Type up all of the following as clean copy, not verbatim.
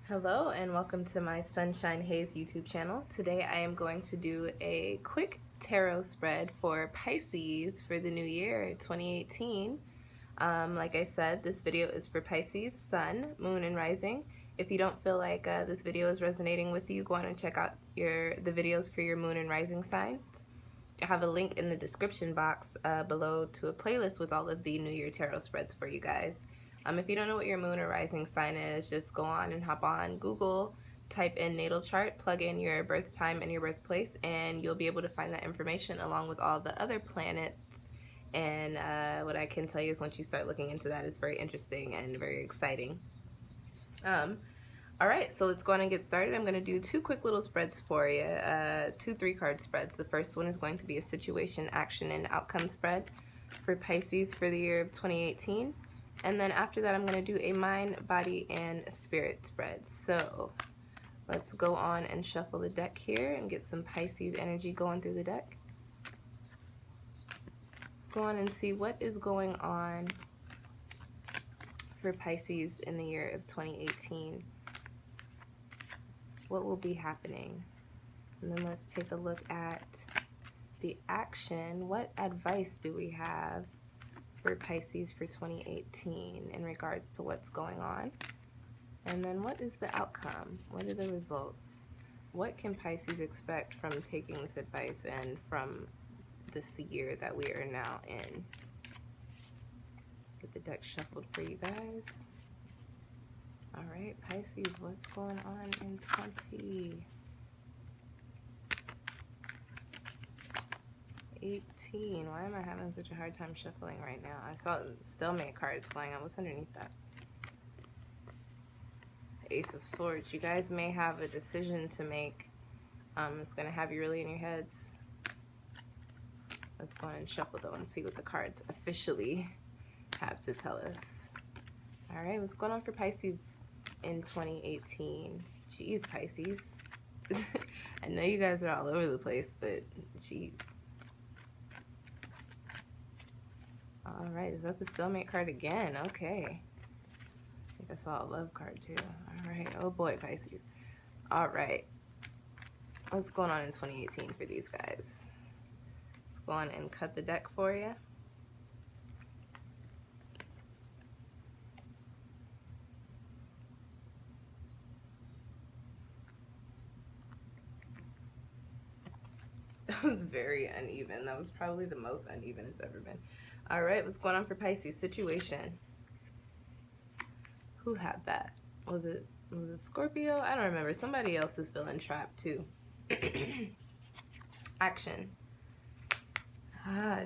Hello and welcome to my Sunshine Haze YouTube channel. Today I am going to do a quick tarot spread for Pisces for the new year 2018. Like I said, this video is for Pisces, Sun, Moon, and Rising. If you don't feel like this video is resonating with you, go on and check out the videos for your Moon and Rising signs. I have a link in the description box below to a playlist with all of the New Year tarot spreads for you guys. If you don't know what your moon or rising sign is, just go on and hop on Google, type in natal chart, plug in your birth time and your birthplace, and you'll be able to find that information along with all the other planets. And what I can tell you is once you start looking into that, it's very interesting and very exciting. Alright, so let's go on and get started. I'm going to do two quick little spreads for you, two 3-card spreads. The first one is going to be a situation, action, and outcome spread for Pisces for the year of 2018. And then after that, I'm going to do a mind, body, and spirit spread. So let's go on and shuffle the deck here and get some Pisces energy going through the deck. Let's go on and see what is going on for Pisces in the year of 2018. What will be happening? And then let's take a look at the action. What advice do we have for Pisces for 2018 in regards to what's going on? And then what is the outcome? What are the results? What can Pisces expect from taking this advice and from this year that we are now in? Get the deck shuffled for you guys. All right, Pisces, what's going on in 2018? Why am I having such a hard time shuffling right now? I saw stalemate cards flying out. What's underneath that? Ace of Swords. You guys may have a decision to make. It's going to have you really in your heads. Let's go on and shuffle though and see what the cards officially have to tell us. All right, what's going on for Pisces in 2018? Jeez, Pisces. I know you guys are all over the place, but jeez. All right, is that the stalemate card again? Okay. I think I saw a love card too. All right, oh boy, Pisces. All right, what's going on in 2018 for these guys? Let's go on and cut the deck for you. That was very uneven. That was probably the most uneven it's ever been. All right, what's going on for Pisces? Situation. Who had that? Was it Scorpio? I don't remember. Somebody else is feeling trapped too. Action.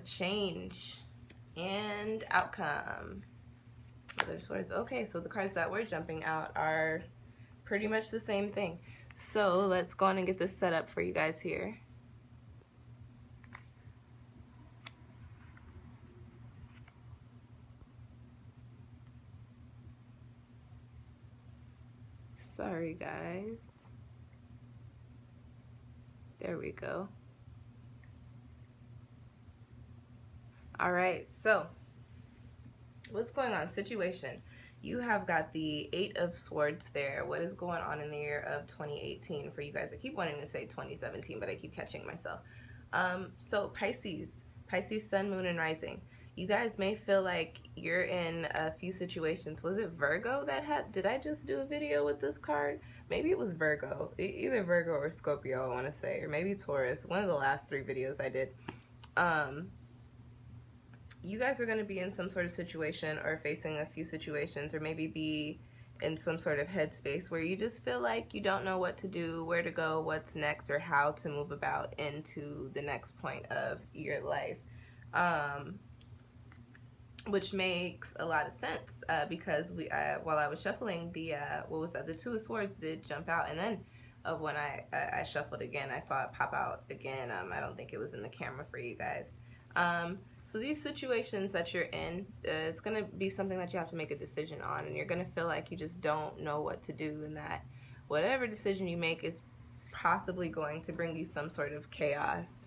Change. And outcome. Mother of Swords. Okay, so the cards that were jumping out are pretty much the same thing. So let's go on and get this set up for you guys here. Sorry, guys. There we go. All right, so what's going on? Situation. You have got the 8 of Swords there. What is going on in the year of 2018 for you guys? I keep wanting to say 2017, but I keep catching myself. So Pisces, Sun, Moon, and Rising. You guys may feel like you're in a few situations. Was it Virgo that had, did I just do a video with this card? Maybe it was Virgo, either Virgo or Scorpio, I want to say, or maybe Taurus, one of the last 3 videos I did. You guys are going to be in some sort of situation or facing a few situations, or maybe be in some sort of headspace where you just feel like you don't know what to do, where to go, what's next, or how to move about into the next point of your life. Which makes a lot of sense because while I was shuffling, the what was that? The 2 of Swords did jump out, and then when I shuffled again, I saw it pop out again. I don't think it was in the camera for you guys. So these situations that you're in, it's going to be something that you have to make a decision on, and you're going to feel like you just don't know what to do, and that whatever decision you make is possibly going to bring you some sort of chaos.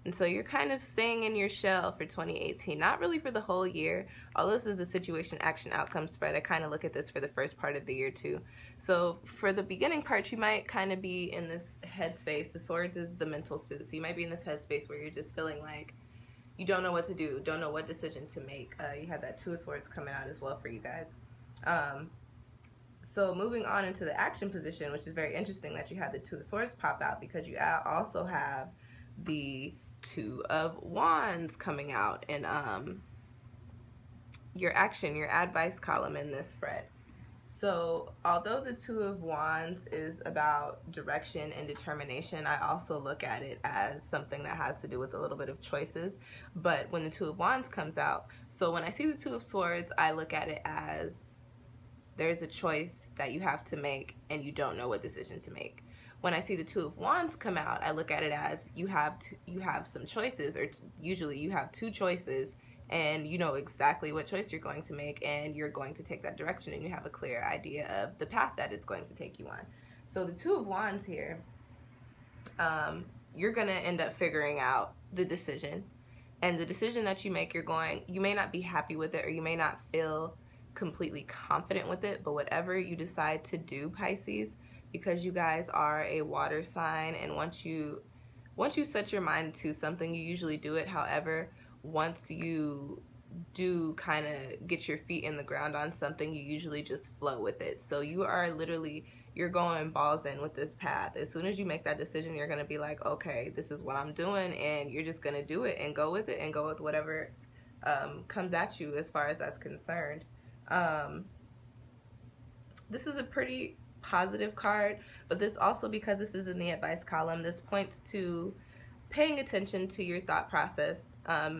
And so you're kind of staying in your shell for 2018, not really for the whole year. All this is a situation, action, outcome spread. I kind of look at this for the first part of the year too. So for the beginning part, you might kind of be in this headspace. The swords is the mental suit. So you might be in this headspace where you're just feeling like you don't know what to do, don't know what decision to make. You have that Two of Swords coming out as well for you guys. So moving on into the action position, which is very interesting that you had the Two of Swords pop out, because you also have the Two of Wands coming out in your action, your advice column in this spread. So although the Two of Wands is about direction and determination, I also look at it as something that has to do with a little bit of choices. But when the Two of Wands comes out, so when I see the Two of Swords, I look at it as there's a choice that you have to make and you don't know what decision to make. When I see the Two of Wands come out, I look at it as you have some choices, or usually you have two choices, and you know exactly what choice you're going to make, and you're going to take that direction, and you have a clear idea of the path that it's going to take you on. So the Two of Wands here, you're going to end up figuring out the decision, and the decision that you make, you may not be happy with it, or you may not feel completely confident with it, but whatever you decide to do, Pisces, because you guys are a water sign, and once you set your mind to something, you usually do it. However, once you do kind of get your feet in the ground on something, you usually just flow with it. So you're going balls in with this path. As soon as you make that decision, you're going to be like, okay, this is what I'm doing, and you're just going to do it and go with it and go with whatever comes at you as far as that's concerned. This is a pretty positive card, but this also, because this is in the advice column, this points to paying attention to your thought process,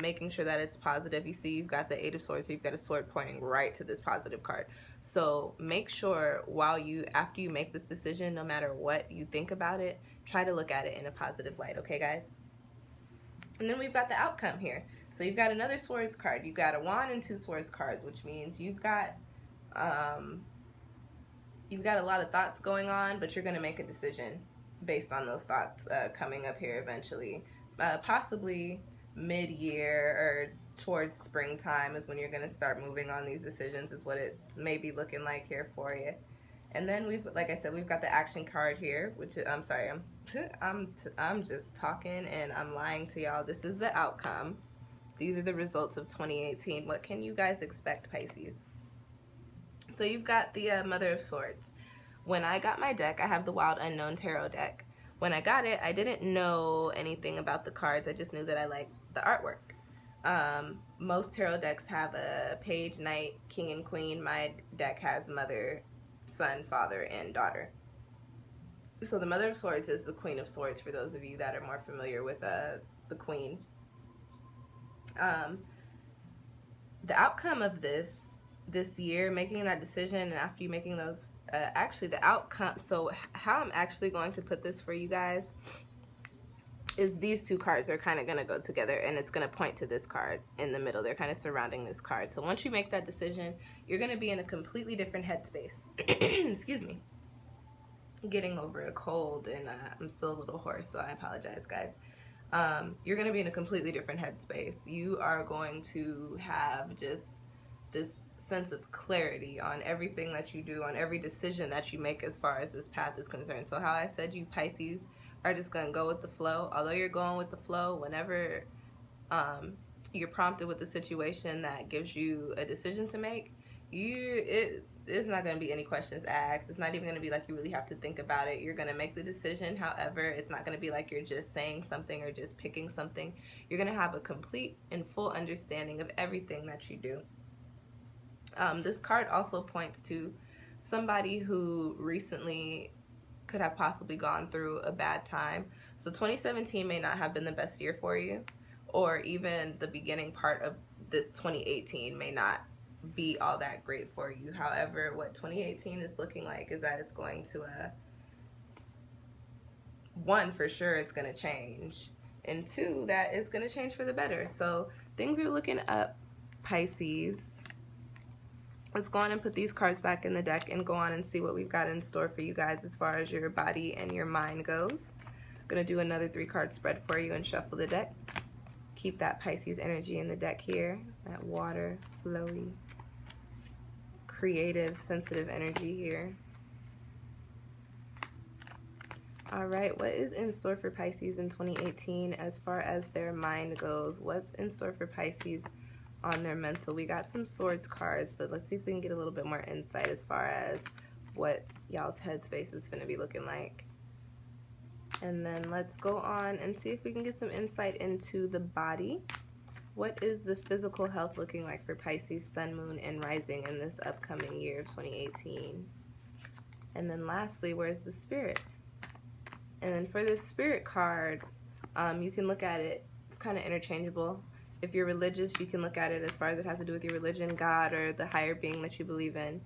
making sure that it's positive. You see, you've got the Eight of Swords, so you've got a sword pointing right to this positive card. So make sure after you make this decision, no matter what you think about it, try to look at it in a positive light, okay guys? And then we've got the outcome here. So you've got another Swords card. You've got a Wand and two Swords cards, which means you've got a lot of thoughts going on, but you're going to make a decision based on those thoughts coming up here eventually. Possibly mid-year or towards springtime is when you're going to start moving on these decisions, is what it's maybe looking like here for you. And then like I said, we've got the action card here, which I'm sorry, I'm just talking and I'm lying to y'all. This is the outcome. These are the results of 2018. What can you guys expect, Pisces? So you've got the Mother of Swords. When I got my deck, I have the Wild Unknown Tarot deck. When I got it, I didn't know anything about the cards. I just knew that I liked the artwork. Most tarot decks have a page, knight, king, and queen. My deck has mother, son, father, and daughter. So the Mother of Swords is the Queen of Swords, for those of you that are more familiar with the queen. The outcome of this year, making that decision, and after you making those, actually the outcome, so how I'm actually going to put this for you guys is these two cards are kind of going to go together, and it's going to point to this card in the middle. They're kind of surrounding this card. So once you make that decision, you're going to be in a completely different headspace. Excuse me. Getting over a cold, and I'm still a little hoarse, so I apologize, guys. You're going to be in a completely different headspace. You are going to have just this sense of clarity on everything that you do, on every decision that you make as far as this path is concerned. So how I said you Pisces are just going to go with the flow. Although you're going with the flow, whenever you're prompted with a situation that gives you a decision to make, it's not going to be any questions asked. It's not even going to be like you really have to think about it. You're going to make the decision. However, it's not going to be like you're just saying something or just picking something. You're going to have a complete and full understanding of everything that you do. This card also points to somebody who recently could have possibly gone through a bad time. So 2017 may not have been the best year for you, or even the beginning part of this 2018 may not be all that great for you. However, what 2018 is looking like is that it's going to, one, for sure it's going to change, and two, that it's going to change for the better. So things are looking up, Pisces. Let's go on and put these cards back in the deck and go on and see what we've got in store for you guys as far as your body and your mind goes. going to do another 3-card spread for you and shuffle the deck. Keep that Pisces energy in the deck here, that water, flowy, creative, sensitive energy here. All right, what is in store for Pisces in 2018 as far as their mind goes? What's in store for Pisces on their mental? We got some swords cards, but let's see if we can get a little bit more insight as far as what y'all's headspace is going to be looking like. And then let's go on and see if we can get some insight into the body. What is the physical health looking like for Pisces, Sun, Moon, and Rising in this upcoming year of 2018? And then lastly, where's the spirit? And then for this spirit card, you can look at it, it's kind of interchangeable. If you're religious, you can look at it as far as it has to do with your religion, God, or the higher being that you believe in.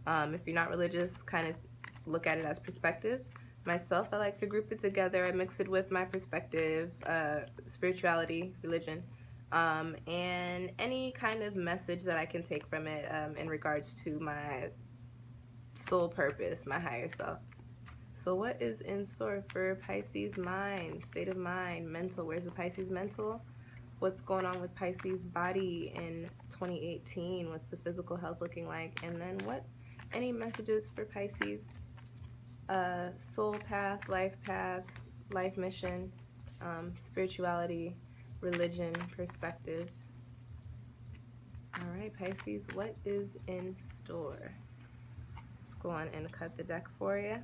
If you're not religious, kind of look at it as perspective. Myself, I like to group it together. I mix it with my perspective, spirituality, religion, and any kind of message that I can take from it in regards to my soul purpose, my higher self. So what is in store for Pisces mind, state of mind, mental? Where's the Pisces mental? What's going on with Pisces body in 2018? What's the physical health looking like? And then any messages for Pisces soul path, life mission, spirituality, religion, perspective. All right, Pisces, what is in store? Let's go on and cut the deck for you.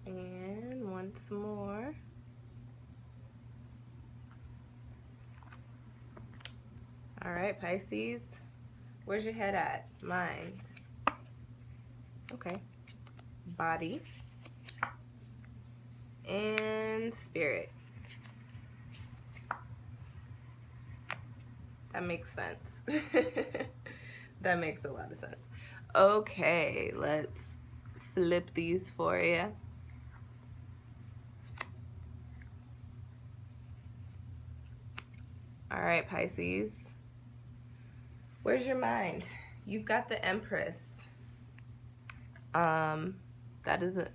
And once more. All right, Pisces, where's your head at? Mind. Okay. Body. And spirit. That makes sense. That makes a lot of sense. Okay, let's flip these for you. All right, Pisces. Where's your mind? You've got the Empress. That is a,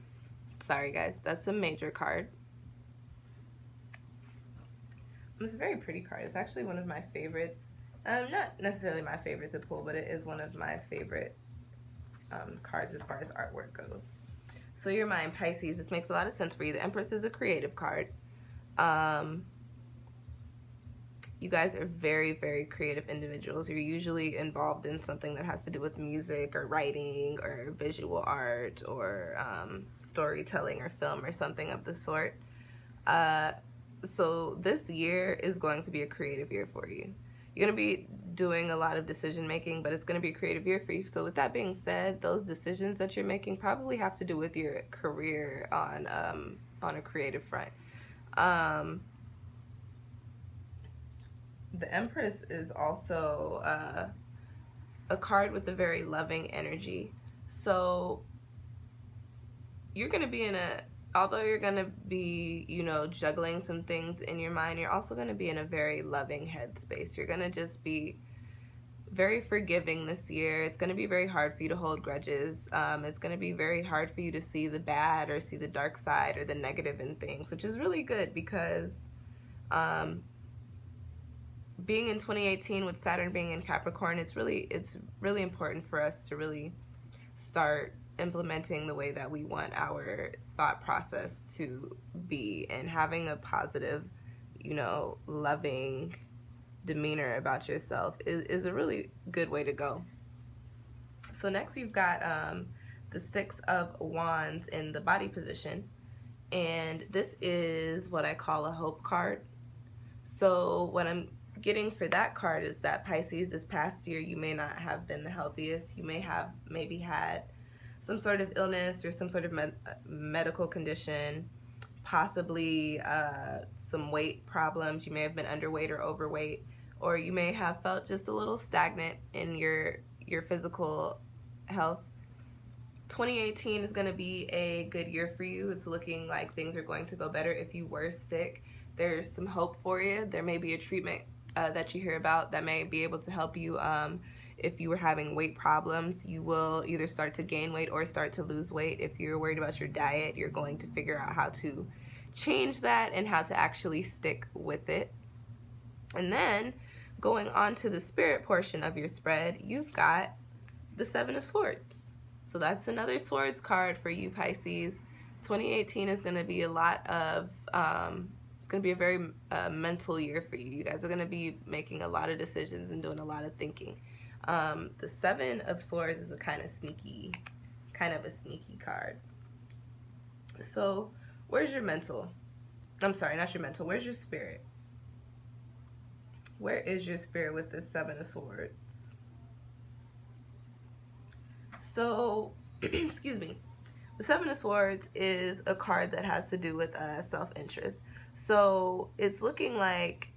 sorry guys, that's a major card. It's a very pretty card. It's actually one of my favorites. Not necessarily my favorite to pull, but it is one of my favorite cards as far as artwork goes. So your mind, Pisces, this makes a lot of sense for you. The Empress is a creative card. You guys are very, very creative individuals. You're usually involved in something that has to do with music or writing or visual art or storytelling or film or something of the sort. So this year is going to be a creative year for you. You're going to be doing a lot of decision making, but it's going to be a creative year for you. So with that being said, those decisions that you're making probably have to do with your career on a creative front. The Empress is also a card with a very loving energy. So you're going to be in a, although you're going to be, you know, juggling some things in your mind, you're also going to be in a very loving headspace. You're going to just be very forgiving this year. It's going to be very hard for you to hold grudges. It's going to be very hard for you to see the bad or see the dark side or the negative in things, which is really good because being in 2018 with Saturn being in Capricorn, it's really important for us to really start implementing the way that we want our thought process to be, and having a positive, you know, loving demeanor about yourself is a really good way to go. So next you've got the Six of Wands in the body position, and this is what I call a hope card. So what I'm getting for that card is that Pisces, this past year you may not have been the healthiest. You may have maybe had some sort of illness or some sort of medical condition, possibly some weight problems. You may have been underweight or overweight, or you may have felt just a little stagnant in your physical health. 2018 is going to be a good year for you. It's looking like things are going to go better. If you were sick, there's some hope for you. There may be a treatment that you hear about that may be able to help you if you were having weight problems, you will either start to gain weight or start to lose weight. If you're worried about your diet, you're going to figure out how to change that and how to actually stick with it. And then going on to the spirit portion of your spread, you've got the Seven of Swords. So that's another swords card for you, Pisces. 2018 is going to be a lot of, it's going to be a very mental year for you. You guys are going to be making a lot of decisions and doing a lot of thinking. The Seven of Swords is a kind of a sneaky card. So where's your mental? I'm sorry, not your mental. Where's your spirit? Where is your spirit with the Seven of Swords? So, excuse me. The Seven of Swords is a card that has to do with self-interest. So it's looking like,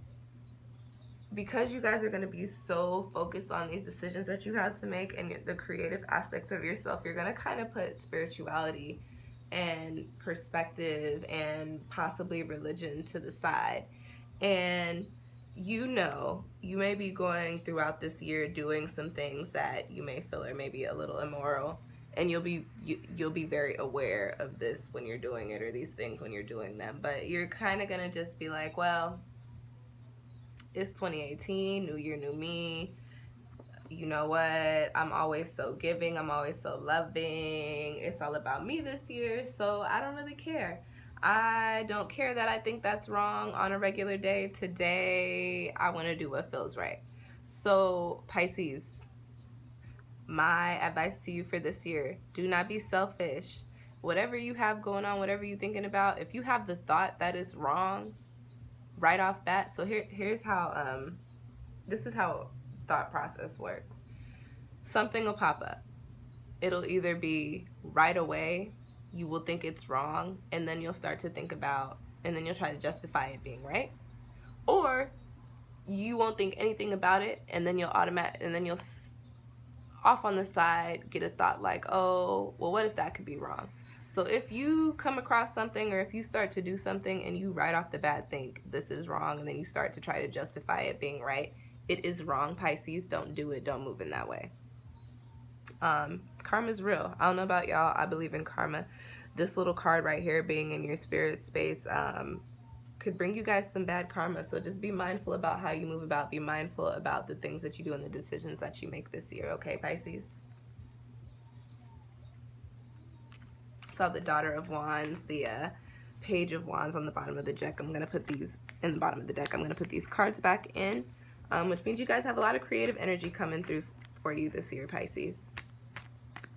because you guys are going to be so focused on these decisions that you have to make and the creative aspects of yourself, you're going to kind of put spirituality and perspective and possibly religion to the side. And you know, you may be going throughout this year doing some things that you may feel are maybe a little immoral, and you'll be very aware of this when you're doing it, or these things when you're doing them. But you're kind of gonna just be like, well, it's 2018, new year, new me. You know what? I'm always so giving. I'm always so loving. It's all about me this year, so I don't really care. I don't care that I think that's wrong on a regular day. Today, I want to do what feels right. So, Pisces, my advice to you for this year, do not be selfish. Whatever you have going on, whatever you're thinking about, if you have the thought that is wrong right off bat, so here's how, this is how thought process works. Something will pop up. It'll either be right away, you will think it's wrong, and then you'll start to think about, and then you'll try to justify it being right. Or you won't think anything about it, and then you'll off on the side get a thought like, oh, well, what if that could be wrong? So if you come across something, or if you start to do something and you right off the bat think this is wrong, and then you start to try to justify it being right, it is wrong, Pisces. Don't do it. Don't move in that way. Karma is real. I don't know about y'all. I believe in karma. This little card right here, being in your spirit space, could bring you guys some bad karma. So just be mindful about how you move about. Be mindful about the things that you do and the decisions that you make this year. Okay, Pisces? Saw the Daughter of Wands, the Page of Wands on the bottom of the deck. I'm going to put these in the bottom of the deck. I'm going to put these cards back in, which means you guys have a lot of creative energy coming through for you this year, Pisces.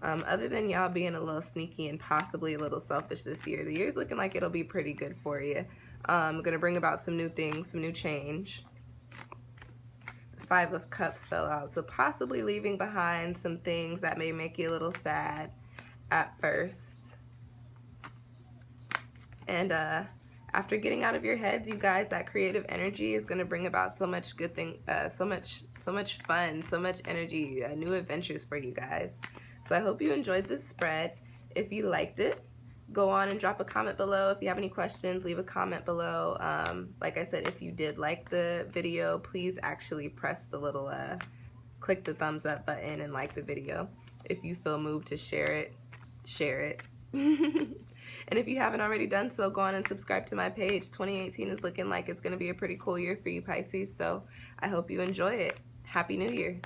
Other than y'all being a little sneaky and possibly a little selfish this year, the year's looking like it'll be pretty good for you. I'm going to bring about some new things, some new change. The Five of Cups fell out, so possibly leaving behind some things that may make you a little sad at first. And after getting out of your heads, you guys, that creative energy is going to bring about so much good thing, so much fun, so much energy, new adventures for you guys. So I hope you enjoyed this spread. If you liked it, go on and drop a comment below. If you have any questions, leave a comment below. Like I said, if you did like the video, please actually press the little, click the thumbs up button and like the video. If you feel moved to share it, share it. And if you haven't already done so, go on and subscribe to my page. 2018 is looking like it's going to be a pretty cool year for you, Pisces. So I hope you enjoy it. Happy New Year.